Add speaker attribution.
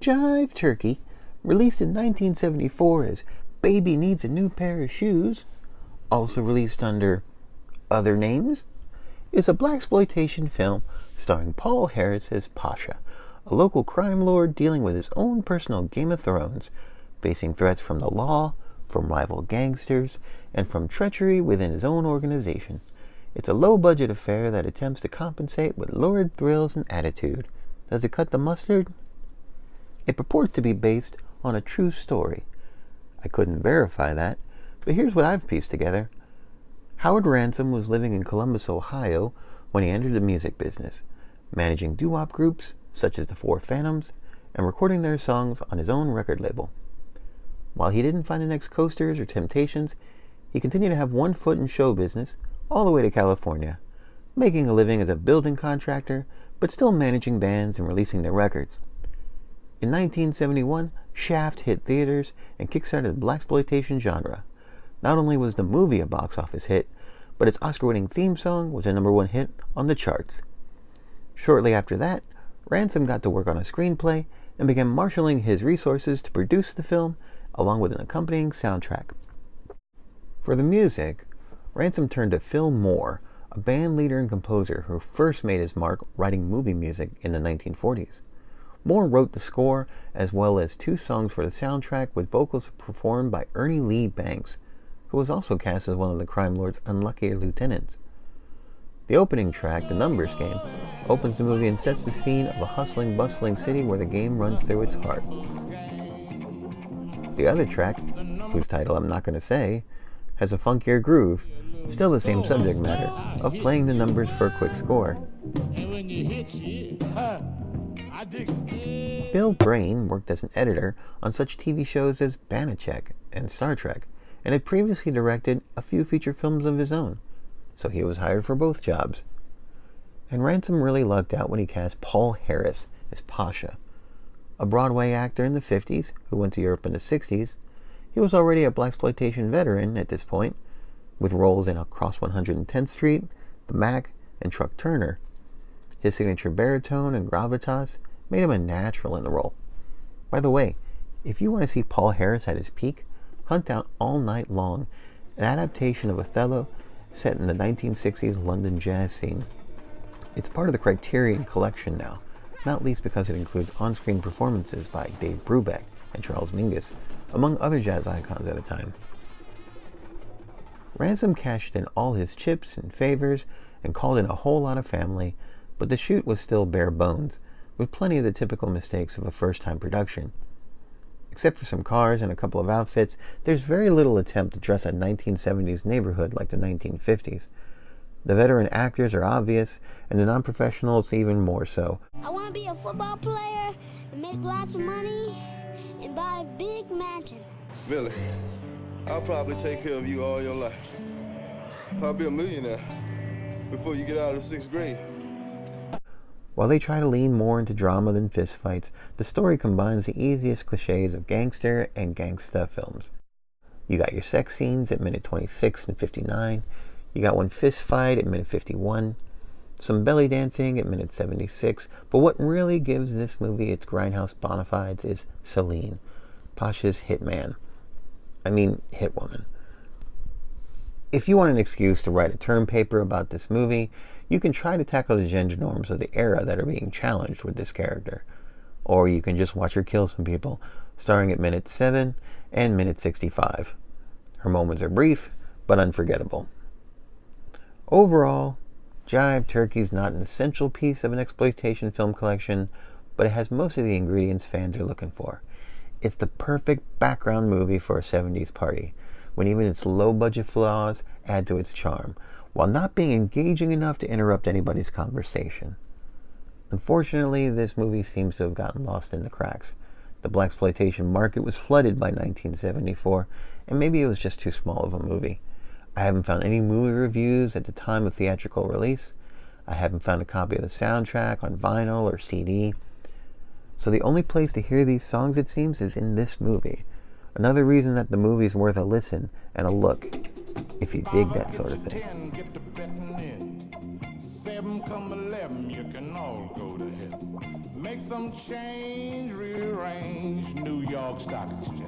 Speaker 1: Jive Turkey, released in 1974 as Baby Needs a New Pair of Shoes, also released under other names, is a blaxploitation film starring Paul Harris as Pasha, a local crime lord dealing with his own personal Game of Thrones, facing threats from the law, from rival gangsters, and from treachery within his own organization. It's a low-budget affair that attempts to compensate with lurid thrills and attitude. Does it cut the mustard? It purports to be based on a true story. I couldn't verify that, but here's what I've pieced together. Howard Ransom was living in Columbus, Ohio, when he entered the music business, managing doo-wop groups such as the Four Phantoms, and recording their songs on his own record label. While he didn't find the next Coasters or Temptations, he continued to have one foot in show business all the way to California, making a living as a building contractor, but still managing bands and releasing their records. In 1971, Shaft hit theaters and kickstarted the blaxploitation genre. Not only was the movie a box office hit, but its Oscar-winning theme song was a #1 hit on the charts. Shortly after that, Ransom got to work on a screenplay and began marshaling his resources to produce the film, along with an accompanying soundtrack. For the music, Ransom turned to Phil Moore, a band leader and composer who first made his mark writing movie music in the 1940s. Moore wrote the score, as well as 2 songs for the soundtrack, with vocals performed by Ernie Lee Banks, who was also cast as one of the crime lord's unlucky lieutenants. The opening track, The Numbers Game, opens the movie and sets the scene of a hustling, bustling city where the game runs through its heart. The other track, whose title I'm not going to say, has a funkier groove, still the same subject matter, of playing the numbers for a quick score. Bill Brame worked as an editor on such TV shows as Banachek and Star Trek, and had previously directed a few feature films of his own, so he was hired for both jobs. And Ransom really lucked out when he cast Paul Harris as Pasha, a Broadway actor in the 50s who went to Europe in the 60s. He was already a blaxploitation veteran at this point, with roles in Across 110th Street, The Mac, and Truck Turner. His signature baritone and gravitas made him a natural in the role. By the way, if you want to see Paul Harris at his peak, hunt out All Night Long, an adaptation of Othello set in the 1960s London jazz scene. It's part of the Criterion collection now, not least because it includes on-screen performances by Dave Brubeck and Charles Mingus, among other jazz icons at the time. Ransom cashed in all his chips and favors and called in a whole lot of family, but the shoot was still bare bones, with plenty of the typical mistakes of a first-time production. Except for some cars and a couple of outfits, there's very little attempt to dress a 1970s neighborhood like the 1950s. The veteran actors are obvious, and the non-professionals even more so.
Speaker 2: I want to be a football player and make lots of money and buy a big mansion.
Speaker 3: Billy, I'll probably take care of you all your life. I'll be a millionaire before you get out of the 6th grade.
Speaker 1: While they try to lean more into drama than fistfights, the story combines the easiest cliches of gangster and gangsta films. You got your sex scenes at minute 26 and 59, you got one fist fight at minute 51, some belly dancing at minute 76, but what really gives this movie its grindhouse bona fides is Celine, Pasha's hitman. I mean, hitwoman. If you want an excuse to write a term paper about this movie, you can try to tackle the gender norms of the era that are being challenged with this character. Or you can just watch her kill some people, starting at minute 7 and minute 65. Her moments are brief, but unforgettable. Overall, Jive Turkey is not an essential piece of an exploitation film collection, but it has most of the ingredients fans are looking for. It's the perfect background movie for a 70s party, when even its low-budget flaws add to its charm, while not being engaging enough to interrupt anybody's conversation. Unfortunately, this movie seems to have gotten lost in the cracks. The blaxploitation market was flooded by 1974, and maybe it was just too small of a movie. I haven't found any movie reviews at the time of theatrical release. I haven't found a copy of the soundtrack on vinyl or CD. So the only place to hear these songs, it seems, is in this movie. Another reason that the movie's worth a listen and a look, if you dig that sort of thing.
Speaker 4: 7 come 11, you can all go to heaven. Make some change, rearrange. dog stock.